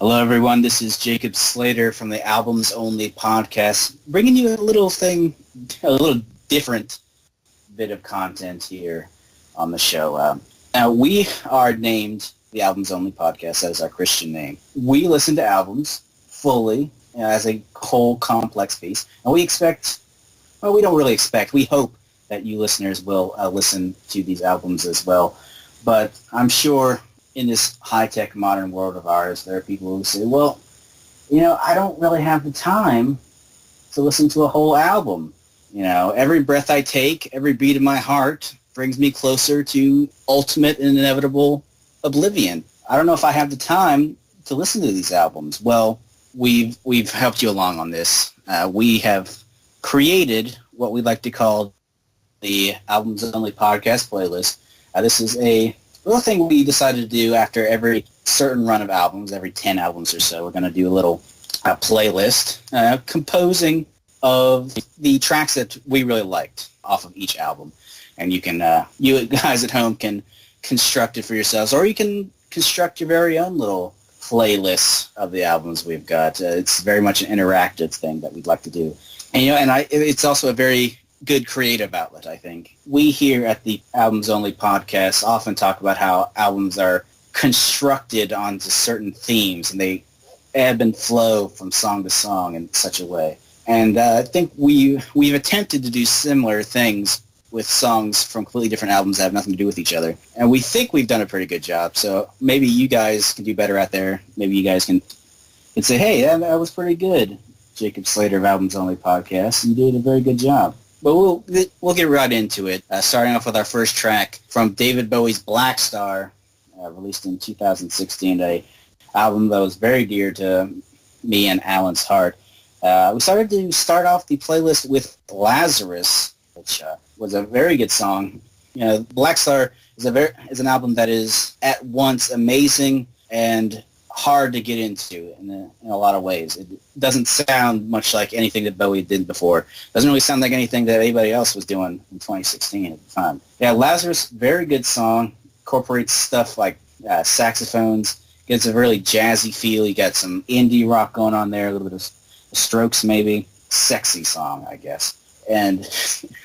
Hello, everyone. This is Jacob Slater from the Albums Only podcast, bringing you a little different bit of content here on the show. Now, we are named the Albums Only podcast. That is our Christian name. We listen to albums fully as a whole complex piece, and we don't really expect. We hope that you listeners will listen to these albums as well. But I'm sure in this high-tech modern world of ours, there are people who say, well, I don't really have the time to listen to a whole album. Every breath I take, every beat of my heart brings me closer to ultimate and inevitable oblivion. I don't know if I have the time to listen to these albums. Well, we've helped you along on this. We have created what we like to call the Albums Only podcast playlist. This is a little thing we decided to do after every certain run of albums, every 10 albums or so. We're going to do a little playlist composing of the tracks that we really liked off of each album. And you can, you guys at home can construct it for yourselves, or you can construct your very own little playlist of the albums we've got. It's very much an interactive thing that we'd like to do. And, it's also a very good creative outlet, I think. We here at the Albums Only podcast often talk about how albums are constructed onto certain themes, and they ebb and flow from song to song in such a way. And I think we've attempted to do similar things with songs from completely different albums that have nothing to do with each other. And we think we've done a pretty good job. So maybe you guys can do better out there. Maybe you guys can say, hey, that was pretty good. Jacob Slater of Albums Only podcast. You did a very good job. But we'll get right into it, starting off with our first track from David Bowie's Black Star, released in 2016, an album that was very dear to me and Alan's heart. We started to start off the playlist with Lazarus, which was a very good song. Black Star is an album that is at once amazing and hard to get into in a lot of ways. It doesn't sound much like anything that Bowie did before. It doesn't really sound like anything that anybody else was doing in 2016 at the time. Yeah, Lazarus, very good song. Incorporates stuff like saxophones. Gets a really jazzy feel. You got some indie rock going on there, a little bit of Strokes maybe. Sexy song, I guess. And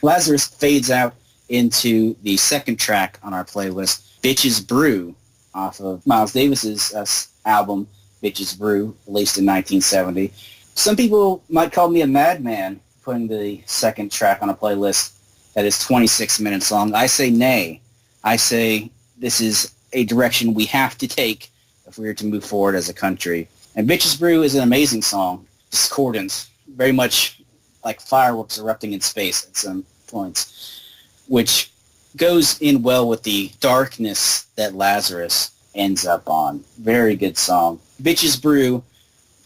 Lazarus fades out into the second track on our playlist, Bitches Brew, off of Miles Davis's album, Bitches Brew, released in 1970. Some people might call me a madman putting the second track on a playlist that is 26 minutes long. I say nay. I say this is a direction we have to take if we are to move forward as a country. And Bitches Brew is an amazing song, discordant, very much like fireworks erupting in space at some points, which goes in well with the darkness that Lazarus ends up on. Very good song. Bitches Brew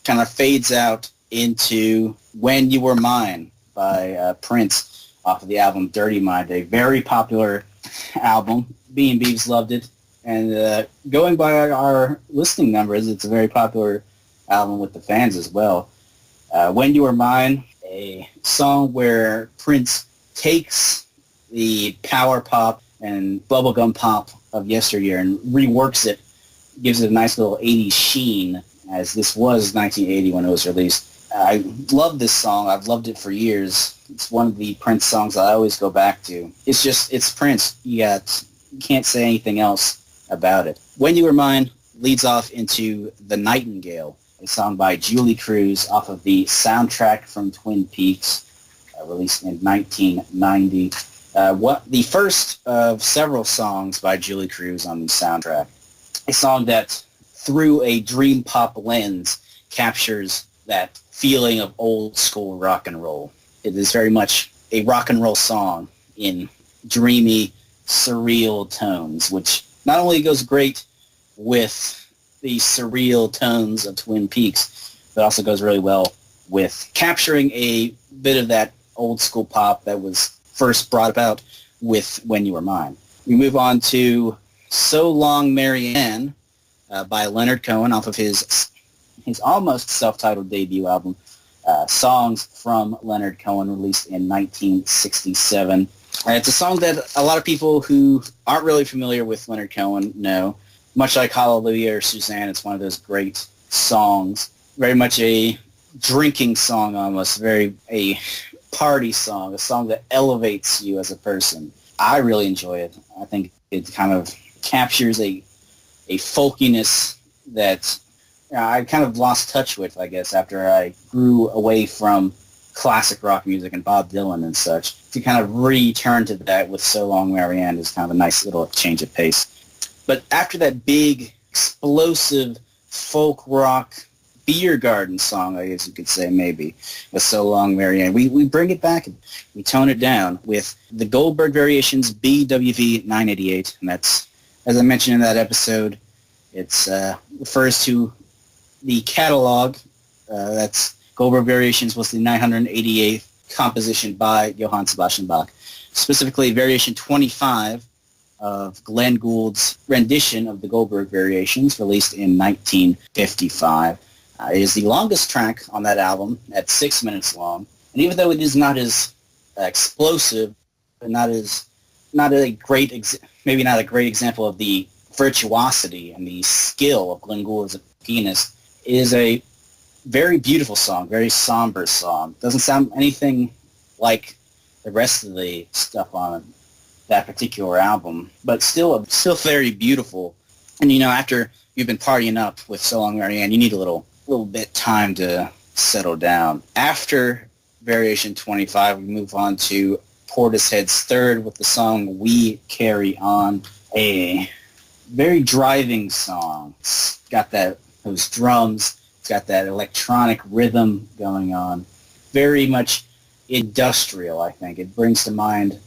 kind of fades out into When You Were Mine by Prince off of the album Dirty Mind, a very popular album. B&B's loved it. And going by our listening numbers, it's a very popular album with the fans as well. When You Were Mine, a song where Prince takes the power pop and bubblegum pop of yesteryear and reworks it, gives it a nice little 80s sheen, as this was 1980 when it was released. I love this song. I've loved it for years. It's one of the Prince songs I always go back to. It's Prince. You can't say anything else about it. When You Were Mine leads off into The Nightingale, a song by Julie Cruz off of the soundtrack from Twin Peaks, released in 1990. The first of several songs by Julie Cruz on the soundtrack. A song that, through a dream pop lens, captures that feeling of old school rock and roll. It is very much a rock and roll song in dreamy, surreal tones, which not only goes great with the surreal tones of Twin Peaks, but also goes really well with capturing a bit of that old school pop that was first brought about with When You Were Mine. We move on to So Long Marianne by Leonard Cohen off of his almost self-titled debut album, Songs from Leonard Cohen, released in 1967. It's a song that a lot of people who aren't really familiar with Leonard Cohen know. Much like Hallelujah or Suzanne, it's one of those great songs. Very much a drinking song almost, very a party song, a song that elevates you as a person. I really enjoy it. I think it kind of captures a folkiness that I kind of lost touch with, I guess, after I grew away from classic rock music and Bob Dylan and such. To kind of return to that with So Long Marianne is kind of a nice little change of pace. But after that big, explosive folk rock beer garden song, I guess you could say, maybe, with So Long Marianne, we bring it back and we tone it down with the Goldberg Variations BWV 988. And that's, as I mentioned in that episode, it refers to the catalog. That's Goldberg Variations was the 988th composition by Johann Sebastian Bach, specifically Variation 25 of Glenn Gould's rendition of the Goldberg Variations, released in 1955. It is the longest track on that album, at 6 minutes long, and even though it is not as explosive, and maybe not a great example of the virtuosity and the skill of Glenn Gould as a pianist, it is a very beautiful song, very somber song. Doesn't sound anything like the rest of the stuff on that particular album, but still very beautiful. And after you've been partying up with So Long Marianne, you need a little bit time to settle down. After Variation 25, we move on to Portishead's third with the song We Carry On, a very driving song. It's got those drums. It's got that electronic rhythm going on. Very much industrial, I think. It brings to mind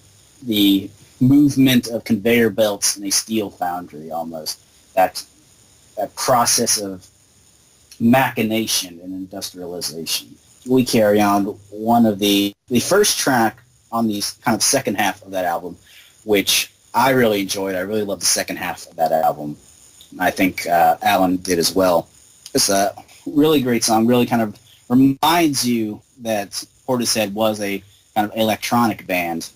the movement of conveyor belts in a steel foundry almost. That process of machination and industrialization. We Carry On, one of the first track on the kind of second half of that album, which I really enjoyed. I really loved the second half of that album. I think Alan did as well. It's a really great song, really kind of reminds you that Portishead was a kind of electronic band,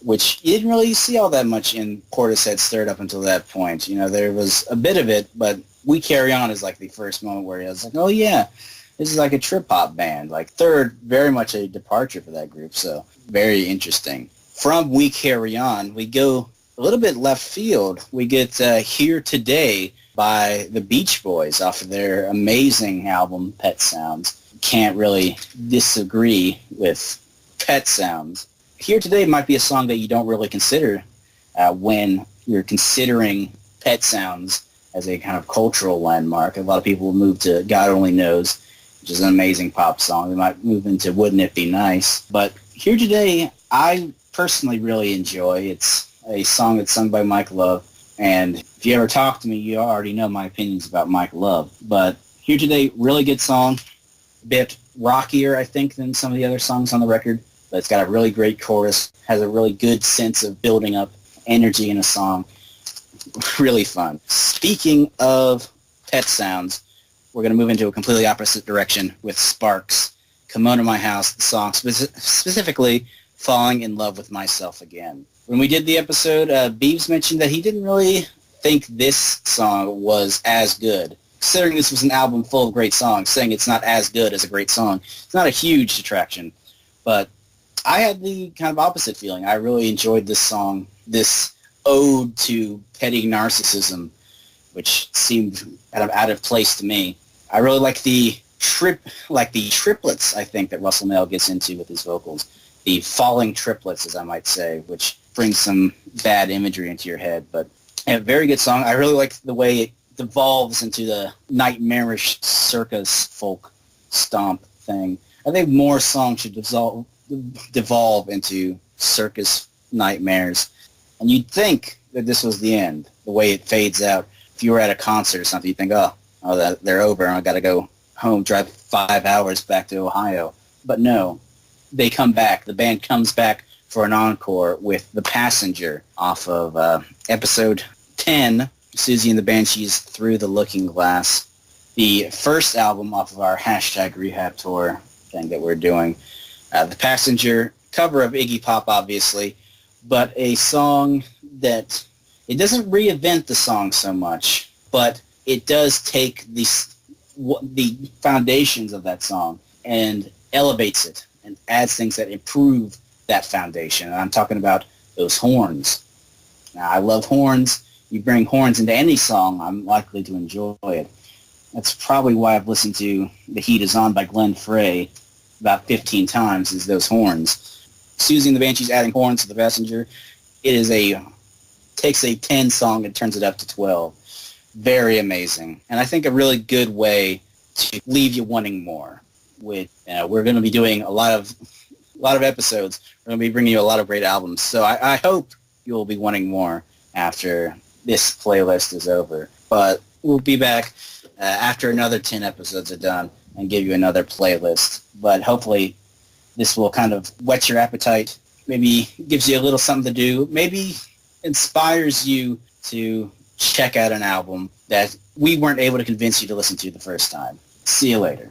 which you didn't really see all that much in Portishead's third up until that point. There was a bit of it, but We Carry On is like the first moment where I was like, oh yeah, this is like a trip-hop band. Like third, very much a departure for that group, so very interesting. From We Carry On, we go a little bit left field. We get Here Today by the Beach Boys off of their amazing album, Pet Sounds. Can't really disagree with Pet Sounds. Here Today might be a song that you don't really consider when you're considering Pet Sounds as a kind of cultural landmark. A lot of people move to God Only Knows, which is an amazing pop song. They might move into Wouldn't It Be Nice. But Here Today, I personally really enjoy. It's a song that's sung by Mike Love. And if you ever talk to me, you already know my opinions about Mike Love. But Here Today, really good song. A bit rockier, I think, than some of the other songs on the record. But it's got a really great chorus, has a really good sense of building up energy in a song. Really fun. Speaking of Pet Sounds, we're going to move into a completely opposite direction with Sparks. Come On to My House, the song specifically Falling in Love with Myself Again. When we did the episode, Beeves mentioned that he didn't really think this song was as good. Considering this was an album full of great songs, saying it's not as good as a great song, it's not a huge detraction. But I had the kind of opposite feeling. I really enjoyed this song, this ode to petty narcissism, which seemed kind of out of place to me. I really like the triplets, I think, that Russell Mael gets into with his vocals. The falling triplets, as I might say, which brings some bad imagery into your head. But a very good song. I really like the way it devolves into the nightmarish circus folk stomp thing. I think more songs should devolve into circus nightmares. And you'd think that this was the end, the way it fades out. If you were at a concert or something, you'd think, oh, they're over, and I've got to go home, drive 5 hours back to Ohio. But no, they come back. The band comes back for an encore with The Passenger off of episode 10, Susie and the Banshees Through the Looking Glass, the first album off of our #Rehab tour thing that we're doing. The Passenger, cover of Iggy Pop, obviously, but a song that, it doesn't reinvent the song so much, but it does take the foundations of that song and elevates it and adds things that improve that foundation. And I'm talking about those horns. Now, I love horns. You bring horns into any song, I'm likely to enjoy it. That's probably why I've listened to The Heat Is On by Glenn Frey about 15 times, is those horns. Susie and the Banshees adding horns to The Passenger, takes a 10 song and turns it up to 12. Very amazing. And I think a really good way to leave you wanting more. We're going to be doing a lot of episodes. We're going to be bringing you a lot of great albums. So I hope you'll be wanting more after this playlist is over. But we'll be back after another 10 episodes are done and give you another playlist. But hopefully this will kind of whet your appetite, maybe gives you a little something to do, maybe inspires you to check out an album that we weren't able to convince you to listen to the first time. See you later.